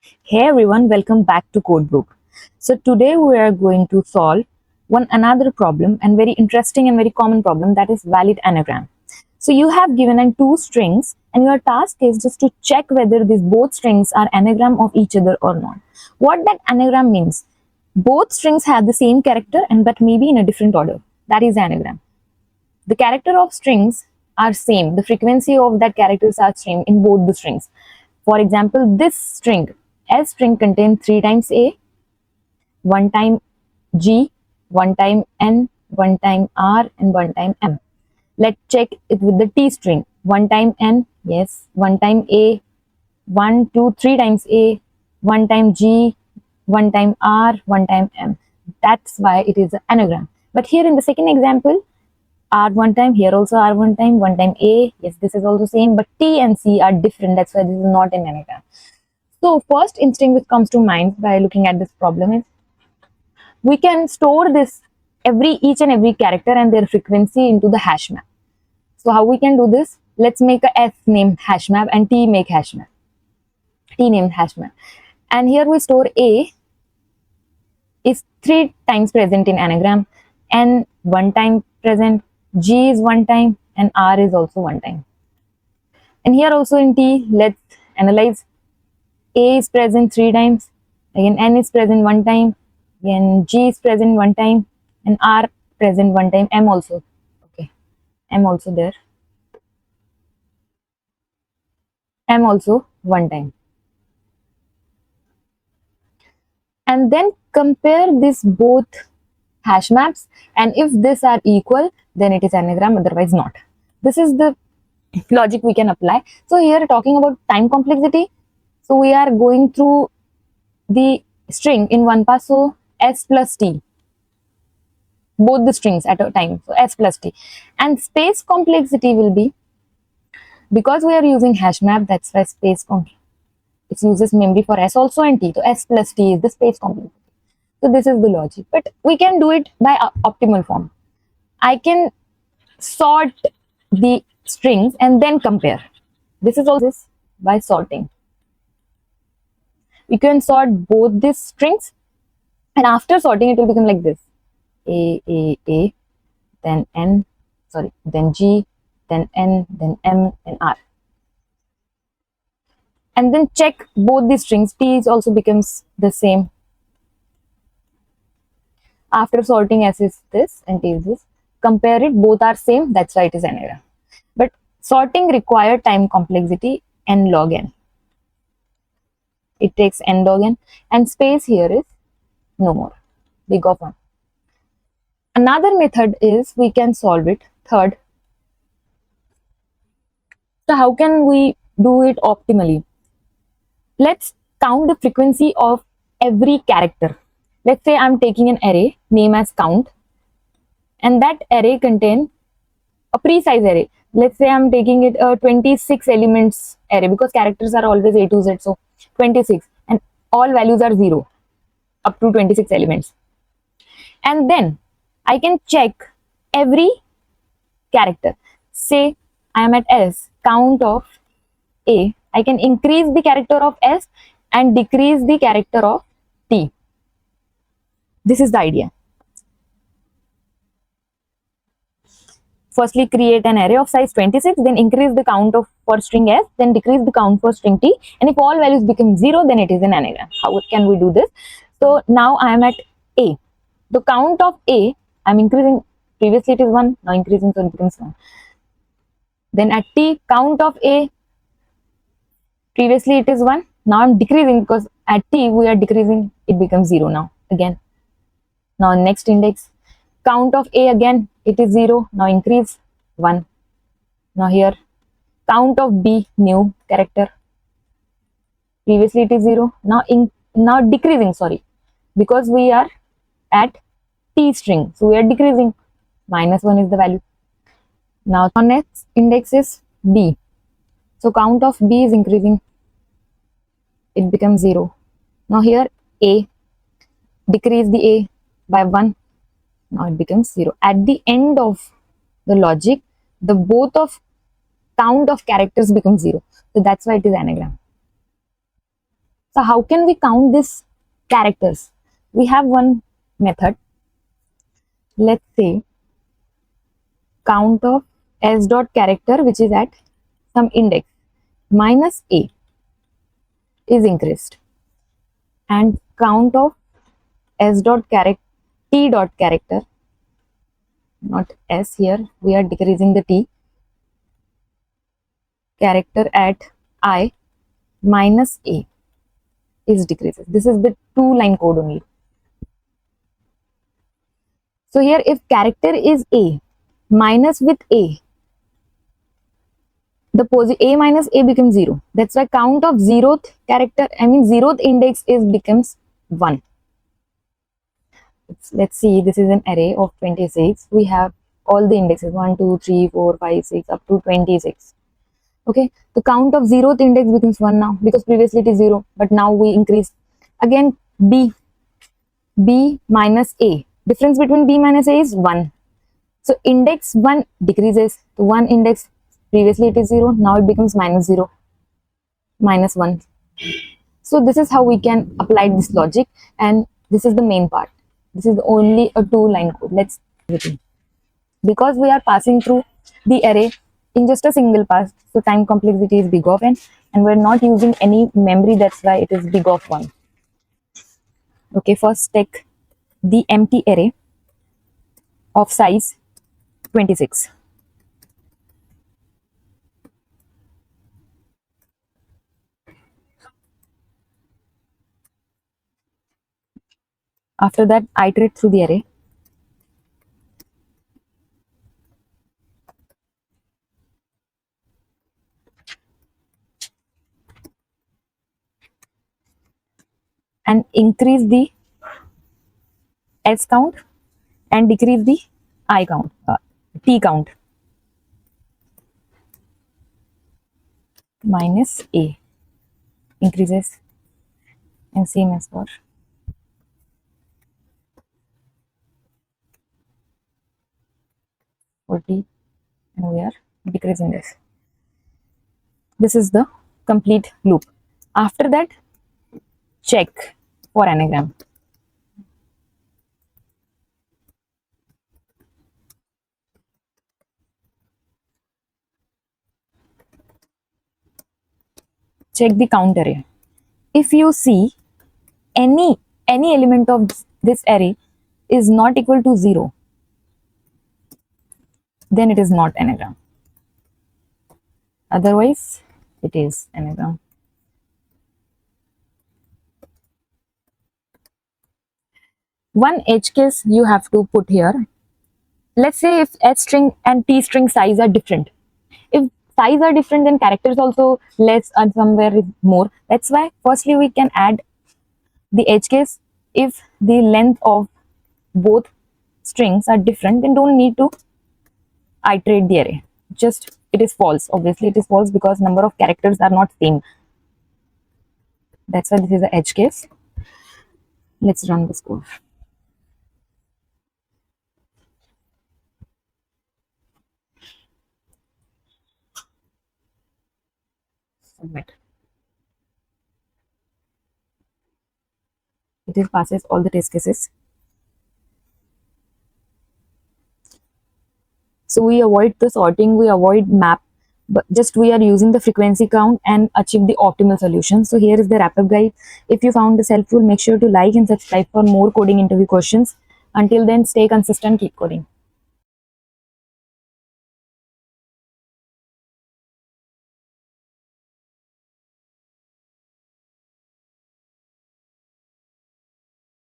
Hey everyone, welcome back to Codebook. So today we are going to solve another problem and very interesting and very common problem, that is valid anagram. So you have given in two strings and your task is just to check whether these both strings are anagram of each other or not. What that anagram means? Both strings have the same character and but maybe in a different order. That is anagram. The character of strings are same. The frequency of that characters are same in both the strings. For example, this string, S string contains 3 times A, 1 time G, 1 time N, 1 time R and 1 time M. Let's check it with the T string. 1 time N, yes, 1 time A, 1, 2, 3 times A, 1 time G, 1 time R, 1 time M. That's why it is an anagram. But here in the second example, R one time, here also R one time A. Yes, this is also same, but T and C are different. That's why this is not an anagram. So first instinct which comes to mind by looking at this problem is we can store this each and every character and their frequency into the hash map. So how we can do this? Let's make a S named hash map and T make hash map. T named hash map. And here we store A is 3 times present in anagram, N 1 time present, G is 1 time and R is also 1 time. And here also in T, let's analyze. A is present 3 times, again N is present 1 time, again G is present 1 time and R present 1 time, M also. Okay, M also there. M also 1 time. And then compare this both hash maps, and if these are equal then it is anagram, otherwise not. This is the logic we can apply. So here talking about time complexity, so we are going through the string in one pass, so S plus T, both the strings at a time, so S plus T. And space complexity will be, because we are using hash map, that's why space complexity, it uses memory for S also and T, so S plus T is the space complexity. So this is the logic, but we can do it by optimal form. I can sort the strings and then compare. This is also this by sorting. We can sort both these strings and after sorting it will become like this: A, then N, sorry, then G, then N, then M and R. And then check both the strings. T also becomes the same. After sorting, S is this and T is this. Compare it, both are same, that's why it is anagram. But sorting requires time complexity n log n. It takes n log n, and space here is no more, big of 1. Another method is we can solve it third. So how can we do it optimally? Let's count the frequency of every character. Let's say I'm taking an array name as count, and that array contain a precise array. Let's say I'm taking it a 26 elements array, because characters are always A to Z, so 26, and all values are 0 up to 26 elements. And then I can check every character. Say I am at S, count of A, I can increase the character of S and decrease the character of T. This is the idea. Firstly, create an array of size 26, then increase the count of for string S, then decrease the count for string T, and if all values become 0, then it is an anagram. How can we do this? So now I am at A. The count of A, I am increasing. Previously it is 1, now increasing, so it becomes 1. Then at T, count of A, previously it is 1, now I am decreasing, because at T we are decreasing, it becomes 0 now again. Now next index, count of A again, it is 0, now increase 1. Now here, count of B, new character, previously it is 0, now decreasing, sorry, because we are at T string, so we are decreasing, -1 is the value. Now next index is B, so count of B is increasing, it becomes 0. Now here A, decrease the A by 1, now it becomes 0. At the end of the logic, the both of count of characters become 0, so that's why it is anagram. So how can we count these characters? We have one method. Let's say count of s dot character, which is at some index minus a, is increased, and count of s dot character t dot character, not s, here we are decreasing the t, character at I minus a is decreases. This is the 2-line code only. So here if character is a minus with a, the a minus a becomes 0. That's why count of 0th character, I mean 0th index is becomes 1. Let's see, this is an array of 26. We have all the indexes 1, 2, 3, 4, 5, 6 up to 26. Okay, the count of 0th index becomes 1 now, because previously it is 0, but now we increase. Again b minus a, difference between b minus a is 1. So index 1 decreases to 1 index, previously it is 0, now it becomes minus 0, minus 1. So this is how we can apply this logic, and this is the main part. This is only a 2-line code. Let's repeat. Because we are passing through the array in just a single pass, so time complexity is big of n, and we're not using any memory, that's why it is big of 1. Okay, first take the empty array of size 26. After that, iterate through the array. And increase the s count and decrease the I count, t count. Minus a increases, and same as for 40, and we are decreasing this. This is the complete loop. After that, check for anagram. Check the count array. If you see any element of this array is not equal to 0, then it is not anagram. Otherwise, it is anagram. One edge case you have to put here. Let's say if h string and t string size are different. If size are different, then characters also less and somewhere is more. That's why firstly we can add the edge case. If the length of both strings are different, then don't need to iterate the array. Just it is false. Obviously it is false because number of characters are not same. That's why this is the edge case. Let's run this code. Submit. It passes all the test cases. So we avoid the sorting, we avoid map, but just we are using the frequency count and achieve the optimal solution. So here is the wrap-up guide. If you found this helpful, make sure to like and subscribe for more coding interview questions. Until then, stay consistent, keep coding.